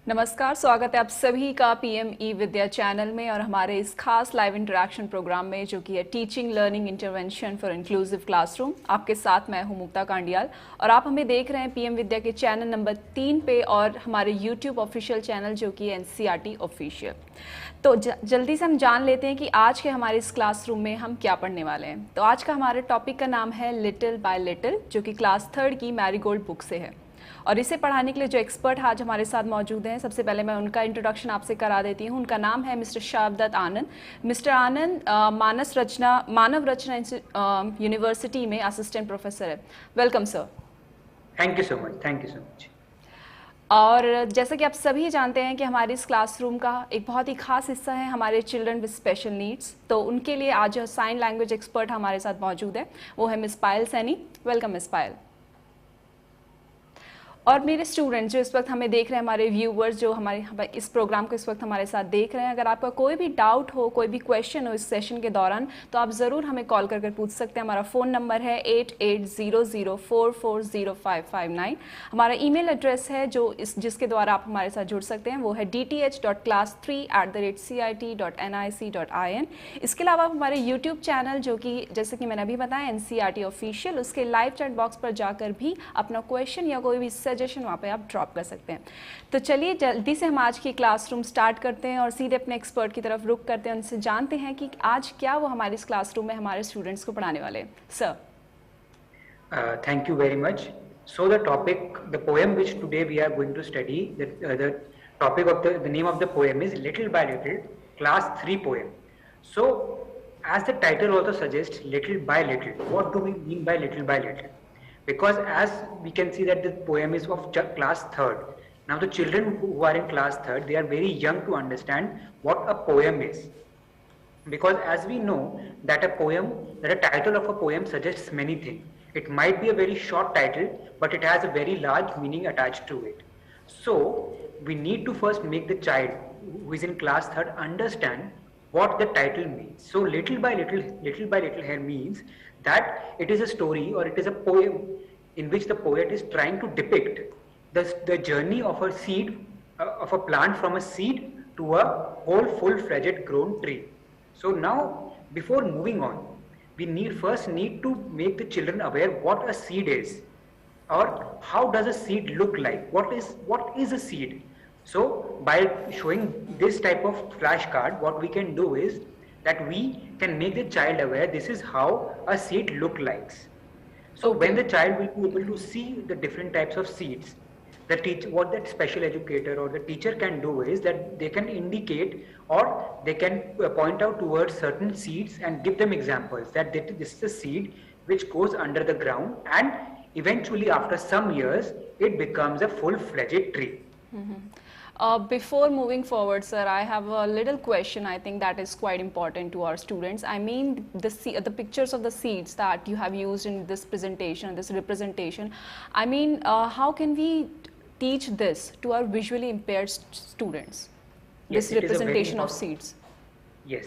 नमस्कार, स्वागत है आप सभी का पीएम ई विद्या चैनल में और हमारे इस खास लाइव इंटरेक्शन प्रोग्राम में जो कि है teaching learning intervention for inclusive classroom. आपके साथ मैं हूं मुक्ता कांडियाल और आप हमें देख रहे हैं पीएम विद्या के चैनल नंबर 3 पे और हमारे यूट्यूब ऑफिशियल चैनल जो कि एनसीईआरटी ऑफिशियल। तो जल्दी से हम जान लेते हैं कि आज के हमारे इस क्लासरूम में हम क्या पढ़ने वाले हैं। तो आज का हमारे टॉपिक का नाम है लिटिल बाय लिटिल, जो कि क्लास 3 की मैरीगोल्ड बुक से है। और इसे पढ़ाने के लिए जो एक्सपर्ट आज हमारे साथ मौजूद हैं, सबसे पहले मैं उनका इंट्रोडक्शन आपसे करा देती हूँ। उनका नाम है मिस्टर शावदत्त आनंद। मिस्टर आनंद मानव रचना यूनिवर्सिटी में असिस्टेंट प्रोफेसर है। Welcome sir. Thank you so much. Thank you so much. और जैसा कि आप सभी जानते हैं कि हमारे इस क्लासरूम का एक बहुत ही खास हिस्सा है हमारे चिल्ड्रन विद स्पेशल नीड्स। तो उनके लिए आज जो साइन लैंग्वेज एक्सपर्ट हमारे साथ मौजूद है वो है मिस पायल सैनी। वेलकम मिस पायल। और मेरे स्टूडेंट्स जो इस वक्त हमें देख रहे हैं, हमारे व्यूवर्स जो हमारे इस प्रोग्राम को इस वक्त हमारे साथ देख रहे हैं, अगर आपका कोई भी डाउट हो, कोई भी क्वेश्चन हो इस सेशन के दौरान, तो आप ज़रूर हमें कॉल कर पूछ सकते हैं। हमारा फ़ोन नंबर है 8800440559। हमारा ईमेल एड्रेस है जिसके द्वारा आप हमारे साथ जुड़ सकते हैं, वो है dth.class3@cit.nic.in। इसके अलावा हमारे यूट्यूब चैनल जो कि जैसे कि मैंने अभी बताया एनसीईआरटी ऑफिशियल, उसके लाइव चैट बॉक्स पर जाकर भी अपना क्वेश्चन या कोई भी सजेशन वहाँ पे आप ड्रॉप कर सकते हैं। तो चलिए जल्दी से हम आज की क्लासरूम स्टार्ट करते हैं और सीधे अपने एक्सपर्ट की तरफ रुक करते हैं, उनसे जानते हैं कि आज क्या वो हमारे इस क्लासरूम में हमारे स्टूडेंट्स को पढ़ाने वाले हैं। Sir, thank you very much. So the poem which today we are going to study, the topic of the name of the poem is Little by Little, Class 3 poem. So as the title also suggests, little by little, what do we mean by little by little? Because as we can see that the poem is of class 3rd. Now the children who are in class 3rd, they are very young to understand what a poem is. Because as we know that a title of a poem suggests many things. It might be a very short title, but it has a very large meaning attached to it. So we need to first make the child who is in class 3rd understand what the title means. So little by little here means that it is a story or it is a poem in which the poet is trying to depict the journey of a seed, of a plant from a seed to a whole full-fledged grown tree. So now before moving on, we first need to make the children aware what a seed is, or how does a seed look like, what is a seed. So by showing this type of flashcard, what we can do is that we can make the child aware this is how a seed look like. So when the child will be able to see the different types of seeds, what that special educator or the teacher can do is that they can indicate or they can point out towards certain seeds and give them examples that this is a seed which goes under the ground and eventually after some years it becomes a full-fledged tree. Before moving forward, sir, I have a little question. I think that is quite important to our students. I mean, the pictures of the seeds that you have used in this presentation, this representation. I mean, how can we teach this to our visually impaired students? Yes, this representation of seeds. Yes,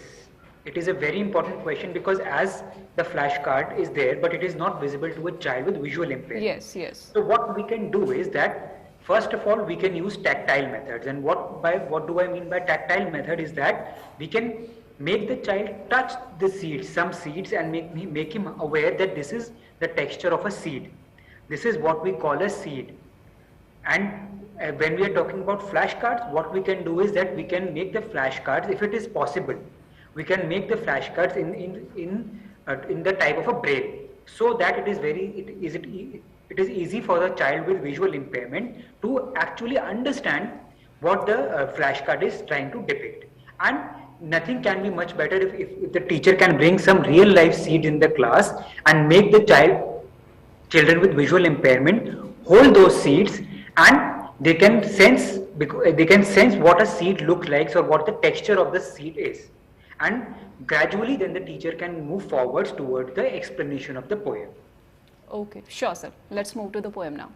it is a very important question because as the flashcard is there, but it is not visible to a child with visual impairment. Yes, yes. So what we can do is that first of all, we can use tactile methods. And what do I mean by tactile method is that we can make the child touch the seeds, some seeds, and make him aware that this is the texture of a seed. This is what we call a seed. And when we are talking about flashcards, what we can do is that we can make the flashcards, if it is possible, we can make the flashcards in the type of a braille, so that it is easy for the child with visual impairment to actually understand what the flashcard is trying to depict. And nothing can be much better if the teacher can bring some real life seed in the class and make the children with visual impairment hold those seeds and they can sense what a seed looks like or what the texture of the seed is. And gradually then the teacher can move forwards towards the explanation of the poem. Okay, sure, sir. Let's move to the poem now.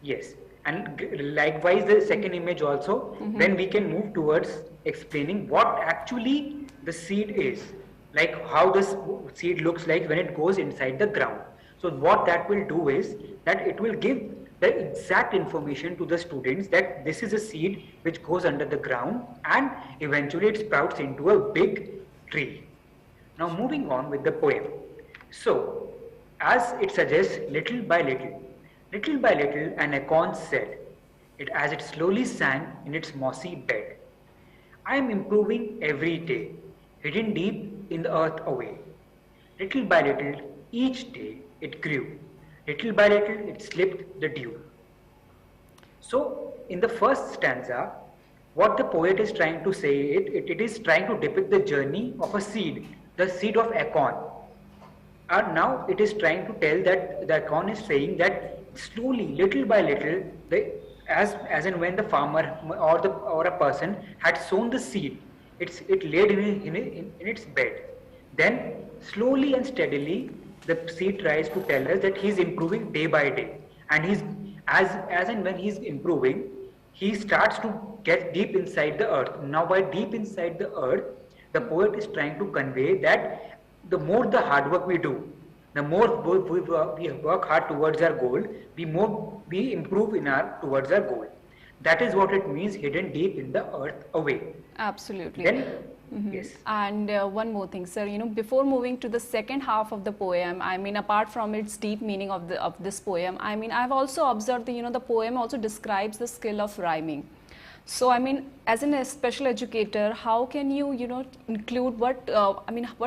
Yes, and likewise the second image also, then we can move towards explaining what actually the seed is, like how this seed looks like when it goes inside the ground. So what that will do is that it will give the exact information to the students that this is a seed which goes under the ground and eventually it sprouts into a big tree. Now moving on with the poem. So, as it suggests, little by little an acorn said, as it slowly sank in its mossy bed, I am improving every day, hidden deep in the earth away. Little by little, each day it grew. Little by little, it slipped the dew. So, in the first stanza, what the poet is trying to say, it is trying to depict the journey of a seed, the seed of acorn. And now it is trying to tell that the acorn is saying that slowly, little by little, as and when the farmer or a person had sown the seed, it laid in its bed. Then slowly and steadily, the seed tries to tell us that he is improving day by day, and he's as and when he's improving, he starts to get deep inside the earth. Now, by deep inside the earth, the poet is trying to convey that the more the hard work we do, the more we work hard towards our goal, we improve towards our goal. That is what it means, hidden deep in the earth away. Absolutely. Then, yes. And one more thing, sir, before moving to the second half of the poem, I mean, apart from its deep meaning of this poem, I mean, I've also observed that, the poem also describes the skill of rhyming. So, I mean, as a special educator, how can you, include what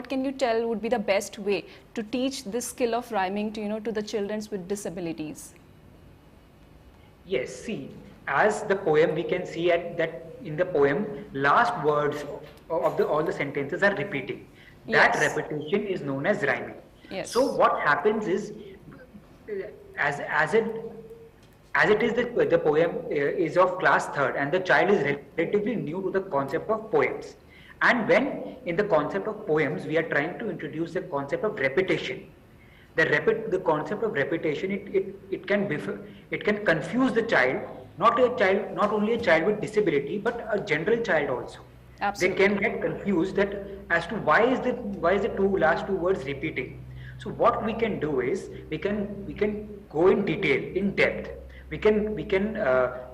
can you tell would be the best way to teach this skill of rhyming to, to the children with disabilities? Yes, see, as the poem, we can see that in the poem, last words of all the sentences are repeating. That Yes. repetition is known as rhyming. Yes. So what happens is, as it is the poem is of class 3rd and the child is relatively new to the concept of poems. And when in the concept of poems, we are trying to introduce the concept of repetition. The concept of repetition, it can confuse the child, not only a child with disability, but a general child also. Absolutely. They can get confused that as to why is the last two words repeating. So what we can do is we can go in detail, in depth. We can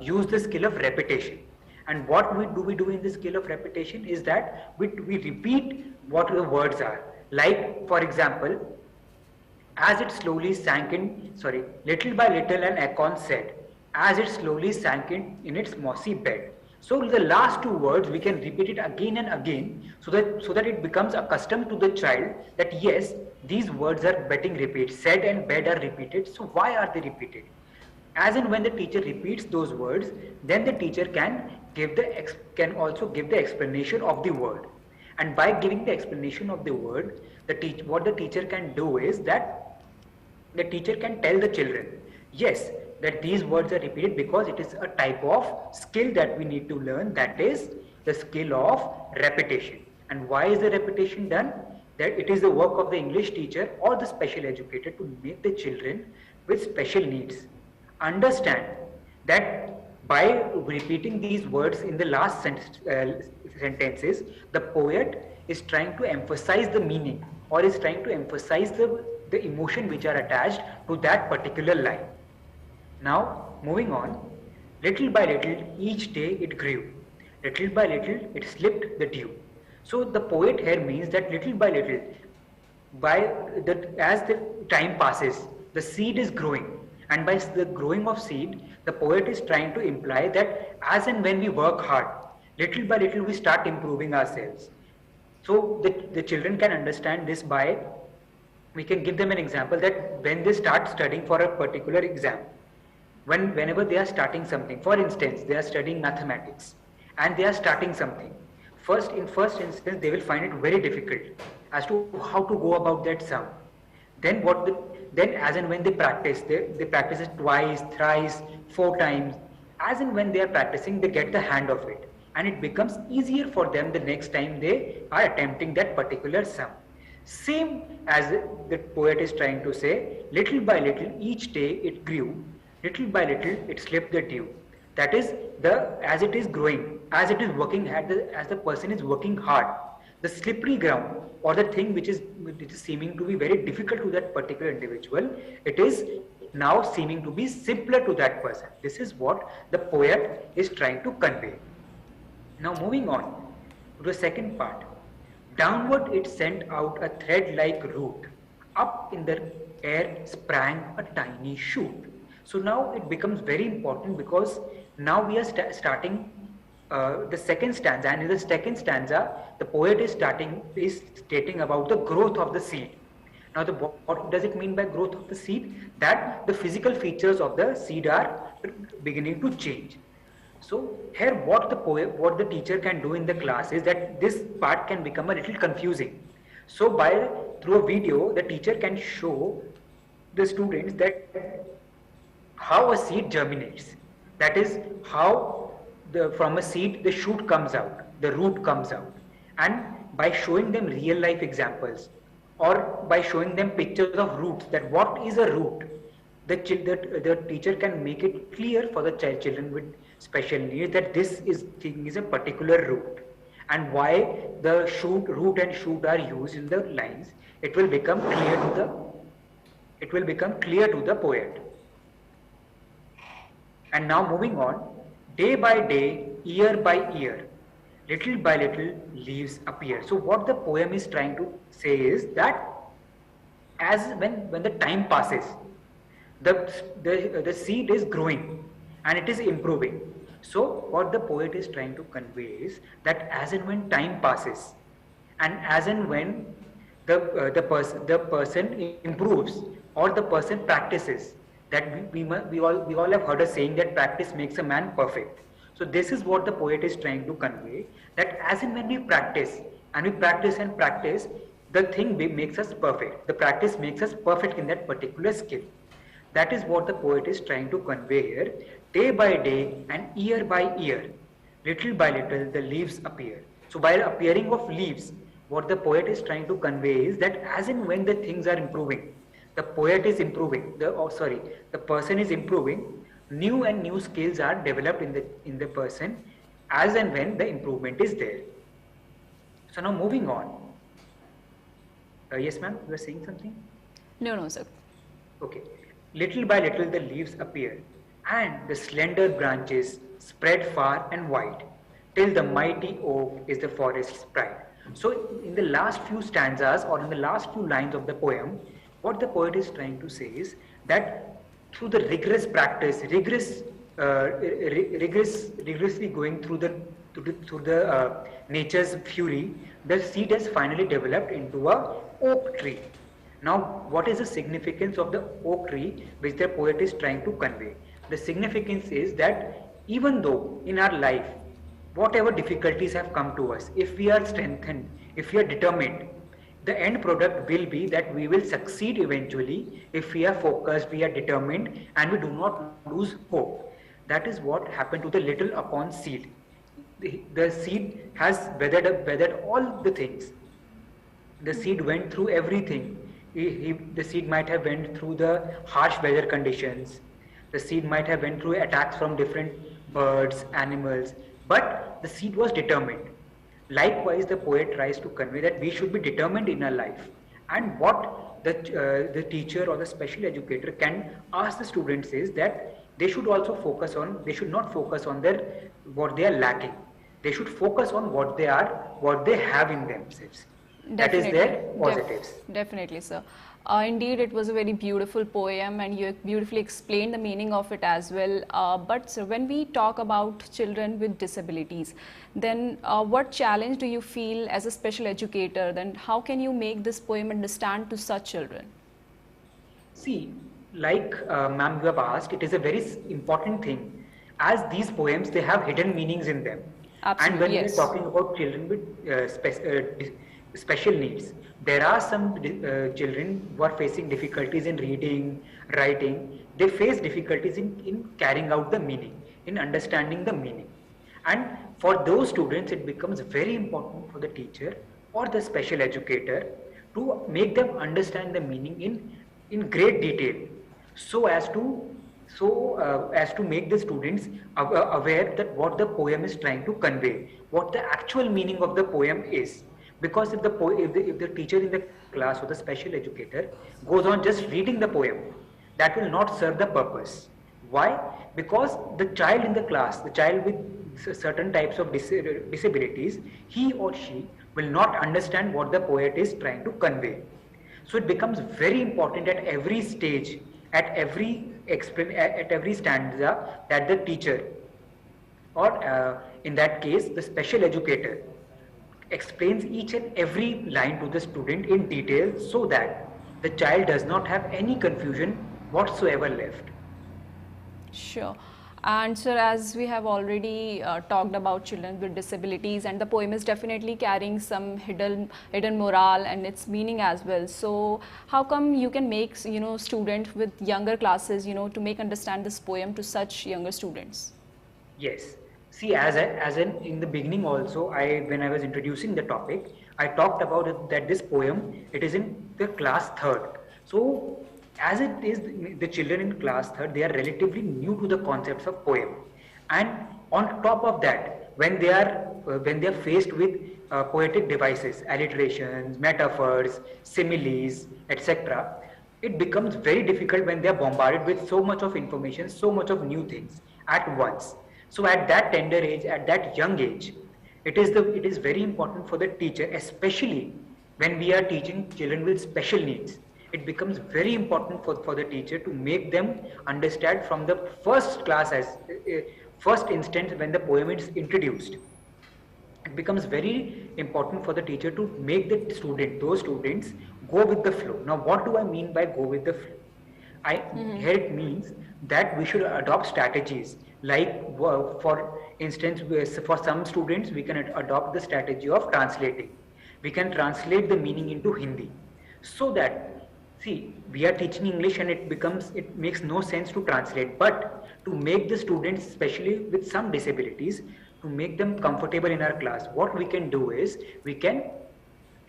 use the skill of repetition. And what we do in the skill of repetition is that we repeat what the words are. Like, for example, as it slowly sank in, little by little an acorn said, as it slowly sank in its mossy bed. So the last two words we can repeat it again and again, so that it becomes accustomed to the child that yes, these words are getting repeated. Said and bed are repeated. So why are they repeated? As and when the teacher repeats those words, then the teacher can also give the explanation of the word. And by giving the explanation of the word, what the teacher can do is that the teacher can tell the children, yes, that these words are repeated because it is a type of skill that we need to learn, that is the skill of repetition. And why is the repetition done? That it is the work of the English teacher or the special educator to make the children with special needs understand that by repeating these words in the last sentences, the poet is trying to emphasize the meaning or is trying to emphasize the emotion which are attached to that particular line. Now, moving on, little by little, each day it grew. Little by little, it slipped the dew. So the poet here means that little by little, as the time passes, the seed is growing. And by the growing of seed, the poet is trying to imply that as and when we work hard, little by little we start improving ourselves. So the children can understand this by, we can give them an example that when they start studying for a particular exam, whenever they are starting something, for instance, they are studying mathematics and they are starting something. In first instance, they will find it very difficult as to how to go about that sum. Then as and when they practice, they practice it twice, thrice, 4 times. As and when they are practicing, they get the hand of it. And it becomes easier for them the next time they are attempting that particular sum. Same as the poet is trying to say, little by little, each day it grew. Little by little, it slipped the dew. That is, as it is growing, as it is working, as the person is working hard, the slippery ground or the thing which is seeming to be very difficult to that particular individual, it is now seeming to be simpler to that person. This is what the poet is trying to convey. Now moving on to the second part. Downward it sent out a thread-like root. Up in the air sprang a tiny shoot. So now it becomes very important because now we are starting the second stanza, and in the second stanza the poet is stating about the growth of the seed. Now what does it mean by growth of the seed? That the physical features of the seed are beginning to change. So here what the teacher can do in the class is that this part can become a little confusing. So through a video, the teacher can show the students that how a seed germinates. That is how from a seed the shoot comes out, the root comes out. And by showing them real life examples or by showing them pictures of roots, that what is a root, the teacher can make it clear for the children with special needs that this thing is a particular root, and why the root and shoot are used in the lines. It will become clear to the poet. And now moving on, day by day, year by year, little by little leaves appear. So what the poem is trying to say is that when the time passes, the seed is growing and it is improving. So what the poet is trying to convey is that as and when time passes and as and when the person improves or the person practices, that we all have heard a saying that practice makes a man perfect. So this is what the poet is trying to convey, that as and when we practice and we practice and practice, the thing makes us perfect. The practice makes us perfect in that particular skill. That is what the poet is trying to convey here. Day by day and year by year, little by little the leaves appear. So by appearing of leaves, what the poet is trying to convey is that as and when the things are improving, the poet is improving, the person is improving, new skills are developed in the person as and when the improvement is there. So now moving on. Yes ma'am, you were saying something? No sir. Okay. Little by little the leaves appear, and the slender branches spread far and wide, till the mighty oak is the forest's pride. So in the last few stanzas or in the last few lines of the poem, what the poet is trying to say is that through the rigorous practice, rigorously going through the nature's fury, the seed has finally developed into a oak tree. Now, what is the significance of the oak tree which the poet is trying to convey? The significance is that even though in our life, whatever difficulties have come to us, if we are strengthened, if we are determined, the end product will be that we will succeed eventually if we are focused, we are determined, and we do not lose hope. That is what happened to the little acorn seed. The seed has weathered all the things. The seed went through everything. The seed might have went through the harsh weather conditions. The seed might have went through attacks from different birds, animals, but the seed was determined. Likewise, the poet tries to convey that we should be determined in our life. And what the teacher or the special educator can ask the students is that they should also focus on, they should not focus on what they are lacking. They should focus on what they have in themselves. Definitely. That is their positives. Definitely, sir. Indeed, it was a very beautiful poem and you beautifully explained the meaning of it as well. But sir, when we talk about children with disabilities, then what challenge do you feel as a special educator? Then how can you make this poem understand to such children? See, like ma'am you have asked, it is a very important thing. As these poems, they have hidden meanings in them. Absolutely, and when yes. we are talking about children with special needs, there are some children who are facing difficulties in reading, writing. They face difficulties in carrying out the meaning, in understanding the meaning. And for those students, it becomes very important for the teacher or the special educator to make them understand the meaning in great detail, so as to make the students aware that what the poem is trying to convey, what the actual meaning of the poem is. Because if the teacher in the class or the special educator goes on just reading the poem, that will not serve the purpose. Why? Because the child in the class, the child with certain types of disabilities, he or she will not understand what the poet is trying to convey. So it becomes very important at every stage, at every stanza, that the teacher, or in that case the special educator, explains each and every line to the student in detail, so that the child does not have any confusion whatsoever left. Sure. And sir, as we have already talked about children with disabilities, and the poem is definitely carrying some hidden moral and its meaning as well. So how come you can make student with younger classes to make understand this poem to such younger students? Yes. See, in the beginning also, when I was introducing the topic, I talked about it, that this poem, it is in the class 3rd. So as it is, the children in class 3rd, they are relatively new to the concepts of poem, and on top of that, when they are faced with poetic devices, alliterations, metaphors, similes, etc., it becomes very difficult when they are bombarded with so much of information, so much of new things at once. So at that tender age, at that young age, it is very important for the teacher, especially when we are teaching children with special needs. It becomes very important for the teacher to make them understand from the first class, as first instance when the poem is introduced. It becomes very important for the teacher to make those students go with the flow. Now what do I mean by go with the flow? Here it means that we should adopt strategies, like for instance, for some students we can adopt the strategy of translating. We can translate the meaning into Hindi, so that, see, we are teaching English and it makes no sense to translate, but to make the students, especially with some disabilities, to make them comfortable in our class, what we can do is we can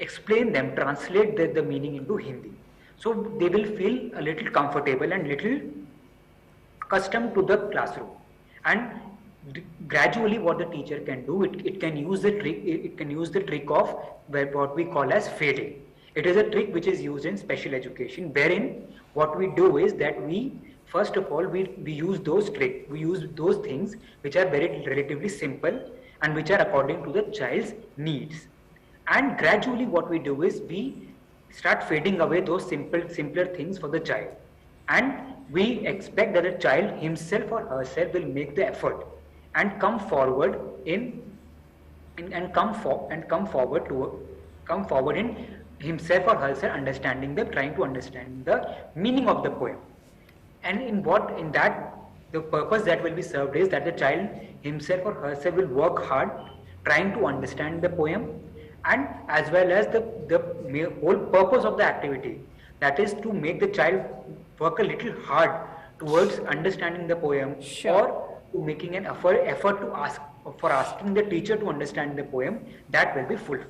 explain them, translate the meaning into Hindi. So they will feel a little comfortable and little accustomed to the classroom. And gradually what the teacher can do, it can use the trick of what we call as fading. It is a trick which is used in special education, wherein what we do is that we first of all we use those things which are very relatively simple and which are according to the child's needs. And gradually what we do is we start fading away those simpler things for the child, and we expect that the child himself or herself will make the effort and come forward in himself or herself trying to understand the meaning of the poem. And in that the purpose that will be served is that the child himself or herself will work hard trying to understand the poem, and as well as the whole purpose of the activity, that is to make the child work a little hard towards understanding the poem, or to making an effort to asking the teacher to understand the poem, that will be fulfilled.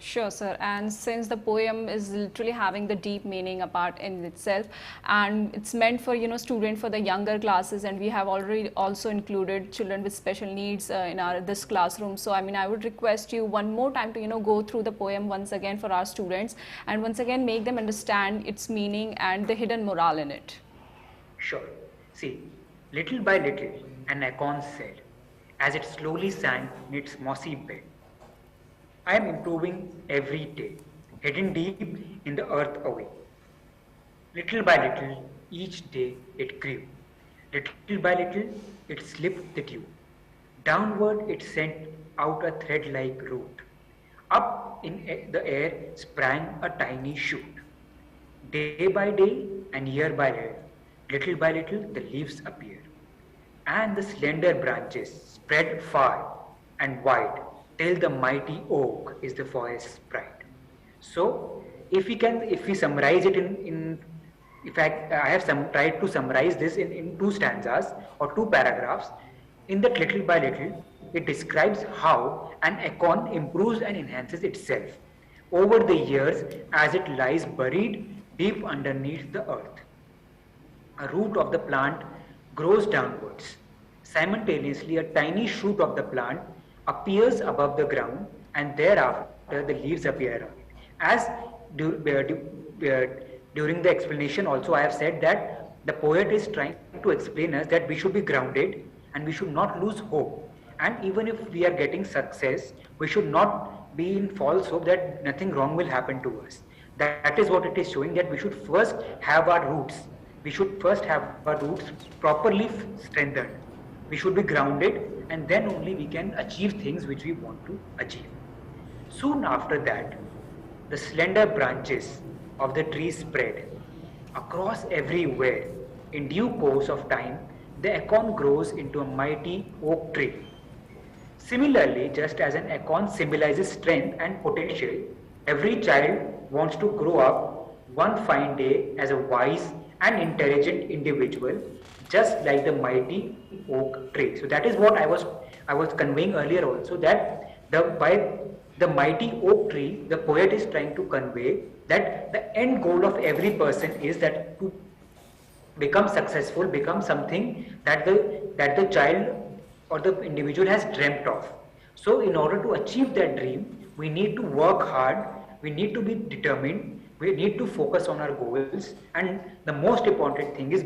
Sure, sir. And since the poem is literally having the deep meaning apart in itself, and it's meant for student for the younger classes, and we have already also included children with special needs in this classroom. So I would request you one more time to go through the poem once again for our students, and once again make them understand its meaning and the hidden moral in it. Sure. See, little by little an acorn said, as it slowly sank in its mossy bed, I am improving every day, hidden deep in the earth away. Little by little, each day it grew. Little by little, it slipped the dew. Downward it sent out a thread-like root. Up in the air sprang a tiny shoot. Day by day and year by year, little by little the leaves appear, and the slender branches spread far and wide, till the mighty oak is the forest's pride. So, if we summarize it I have tried to summarize this in 2 stanzas or 2 paragraphs. In that little by little, it describes how an acorn improves and enhances itself over the years as it lies buried deep underneath the earth. A root of the plant grows downwards. Simultaneously, a tiny shoot of the plant appears above the ground, and thereafter the leaves appear on it. As during the explanation also I have said that the poet is trying to explain us that we should be grounded and we should not lose hope. And even if we are getting success, we should not be in false hope that nothing wrong will happen to us. That is what it is showing, that we should first have our roots. We should first have our roots properly strengthened. We should be grounded, and then only we can achieve things which we want to achieve. Soon after that, the slender branches of the tree spread across everywhere. In due course of time, the acorn grows into a mighty oak tree. Similarly, just as an acorn symbolizes strength and potential, every child wants to grow up one fine day as a wise and intelligent individual, just like the mighty oak tree. So that is what I was conveying earlier also, that by the mighty oak tree, the poet is trying to convey that the end goal of every person is that to become successful, become something that the child or the individual has dreamt of. So in order to achieve that dream, we need to work hard, we need to be determined, we need to focus on our goals, and the most important thing is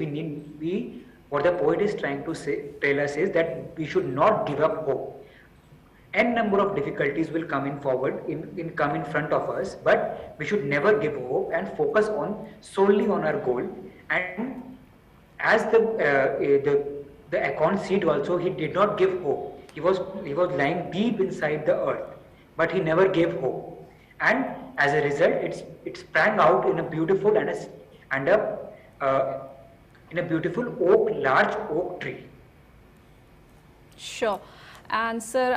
what the poet is trying to tell us is that we should not give up hope. N number of difficulties will come in front of us, but we should never give hope and focus solely on our goal. And as the acorn seed also, he did not give hope. He was lying deep inside the earth, but he never gave hope. And as a result, it sprang out in a beautiful large oak tree. Sure. And sir,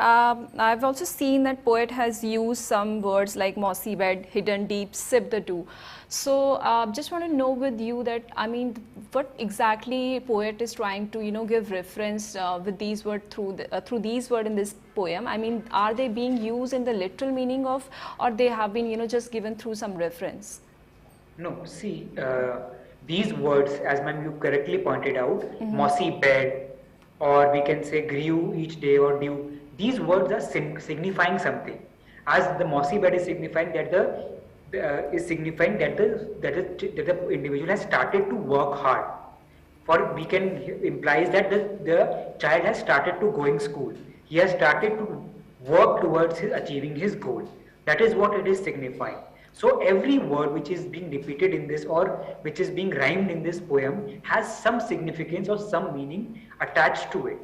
I've also seen that poet has used some words like mossy bed, hidden deep, sip the dew. So just want to know with you that, I mean, what exactly poet is trying to, give reference with these words through these words in this poem. I mean, are they being used in the literal meaning of, or they have been, just given through some reference? No, see, these words, as ma'am you correctly pointed out, mossy bed, or we can say grew each day or dew, these words are signifying something. As the mossy bed is signifying that the individual has started to work hard. For we can implies that the child has started to going school. He has started to work towards achieving his goal. That is what it is signifying. So every word which is being repeated in this or which is being rhymed in this poem has some significance or some meaning attached to it.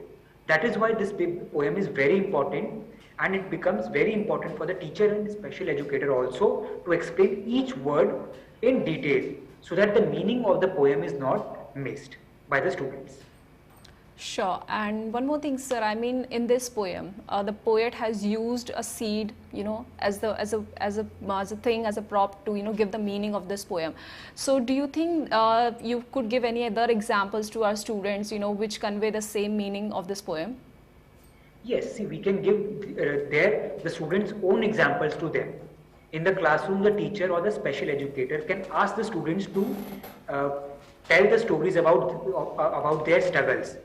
That is why this poem is very important, and it becomes very important for the teacher and special educator also to explain each word in detail so that the meaning of the poem is not missed by the students. Sure. And one more thing, sir. I mean, in this poem, the poet has used a seed, as a thing, as a prop to, give the meaning of this poem. So, do you think you could give any other examples to our students, which convey the same meaning of this poem? Yes. See, we can give the students' own examples to them. In the classroom, the teacher or the special educator can ask the students to tell the stories about their struggles.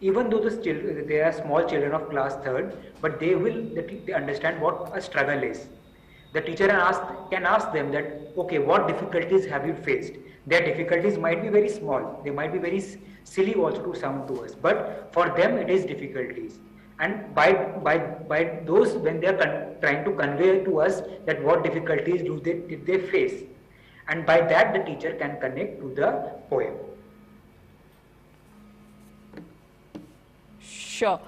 Even though they are small children of class 3rd, but they understand what a struggle is. The teacher can ask them that, okay, what difficulties have you faced? Their difficulties might be very small, they might be very silly also to sound to us, but for them it is difficulties. And by those, when they are trying to convey to us that what difficulties did they face, and by that the teacher can connect to the poem. Sure.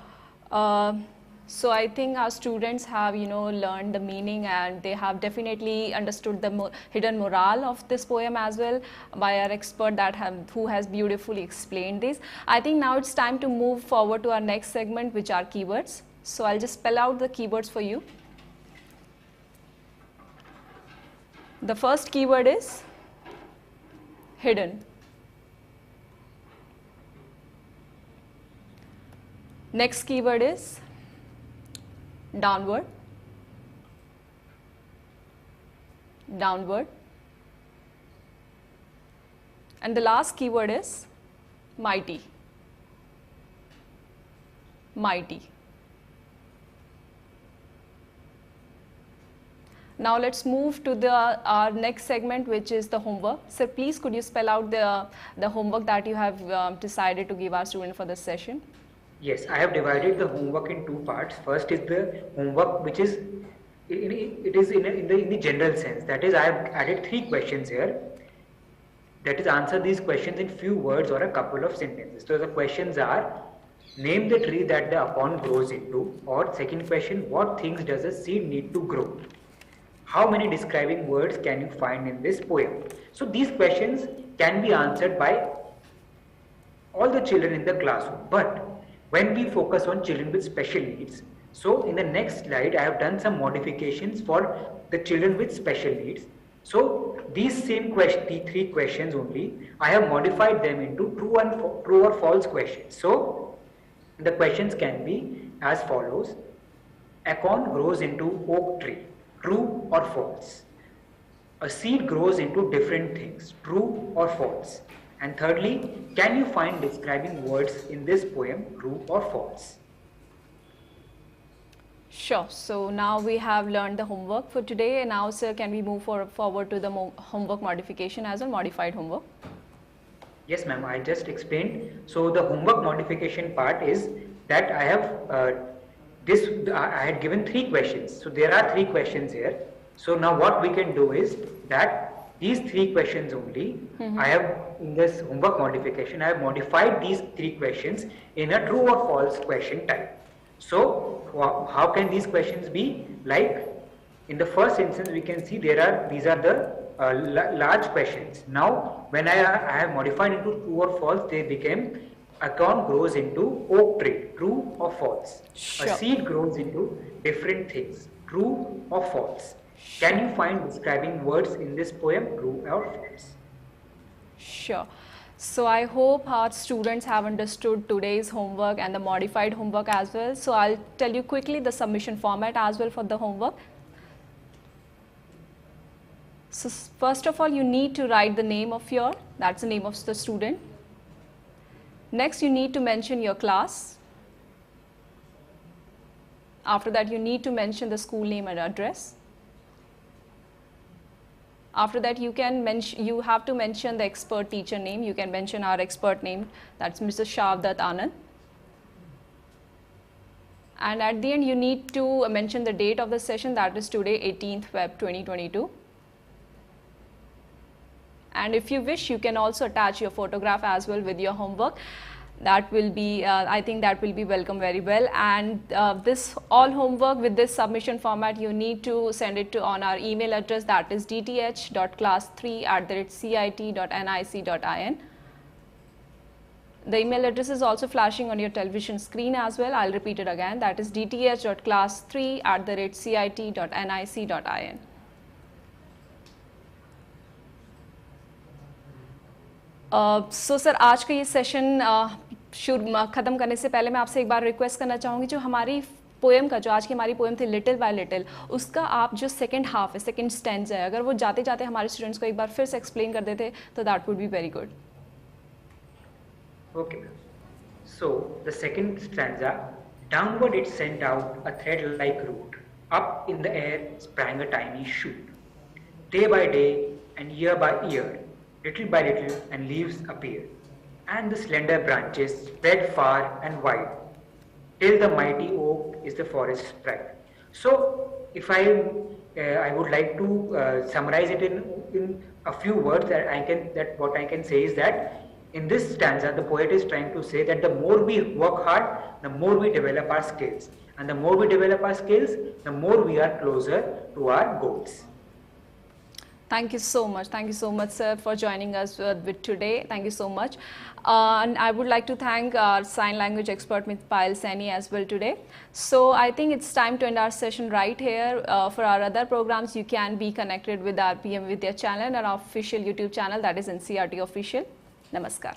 So I think our students have, learned the meaning, and they have definitely understood the hidden morale of this poem as well by our expert who has beautifully explained this. I think now it's time to move forward to our next segment, which are keywords. So I'll just spell out the keywords for you. The first keyword is hidden. Next keyword is downward, downward, and the last keyword is mighty, mighty. Now let's move to our next segment, which is the homework. Sir, please could you spell out the homework that you have decided to give our student for this session? Yes, I have divided the homework in two parts. First is the homework which is in the general sense. That is, I have added 3 questions here. That is, answer these questions in few words or a couple of sentences. So the questions are: name the tree that the acorn grows into. Or second question, what things does a seed need to grow? How many describing words can you find in this poem? So these questions can be answered by all the children in the classroom. But when we focus on children with special needs, so in the next slide I have done some modifications for the children with special needs. So these same questions, the 3 questions only, I have modified them into true or false questions. So the questions can be as follows: acorn grows into oak tree, true or false? A seed grows into different things, true or false? And thirdly, can you find describing words in this poem, true or false? Sure. So now we have learned the homework for today. Now, sir, can we move forward to the homework modification as well, modified homework? Yes, ma'am, I just explained. So the homework modification part is that I have I had given 3 questions. So there are 3 questions here. So now what we can do is that these 3 questions only, I have in this homework modification, I have modified these 3 questions in a true or false question type. So how can these questions be? Like in the first instance, we can see these are the large questions. Now when I have modified into true or false, they became: acorn grows into oak tree, true or false? Sure. A seed grows into different things, true or false? Can you find describing words in this poem, true or false? Sure. So I hope our students have understood today's homework and the modified homework as well. So I'll tell you quickly the submission format as well for the homework. So first of all, you need to write the name of that's the name of the student. Next, you need to mention your class. After that, you need to mention the school name and address. After that, you have to mention the expert teacher name. You can mention our expert name, that's Mr. Shavdat Anand. And at the end, you need to mention the date of the session, that is today, 18th Feb 2022. And if you wish, you can also attach your photograph as well with your homework. That will be, I think that will be welcome very well. And this all homework with this submission format, you need to send it on our email address, that is dth.class3@cit.nic.in. The email address is also flashing on your television screen as well. I'll repeat it again, that is dth.class3@cit.nic.in. So sir, आज का ये session ख़त्म करने से पहले मैं आपसे एक बार रिक्वेस्ट करना चाहूँगी, जो हमारी पोएम का, जो आज की हमारी पोएम थी लिटिल बाय लिटिल, उसका आप जो सेकंड हाफ है, सेकंड स्टैंजा है, अगर वो जाते जाते हमारे स्टूडेंट्स को एक बार फिर से एक्सप्लेन कर देते तो that would be very good. Okay. So the second stanza: downward it sent out a thread-like root, up in the air sprang a tiny shoot. Day by day and year by year, little by little, and leaves appeared, and the slender branches spread far and wide, till the mighty oak is the forest's pride. So, if I would like to summarize it in a few words, what I can say is that in this stanza, the poet is trying to say that the more we work hard, the more we develop our skills, and the more we develop our skills, the more we are closer to our goals. Thank you so much. Thank you so much, sir, for joining us with today. Thank you so much. And I would like to thank our sign language expert, Ms. Payal Saini, as well today. So I think it's time to end our session right here. For our other programs, you can be connected with our PMeVIDYA channel and our official YouTube channel, that is NCRT Official. Namaskar.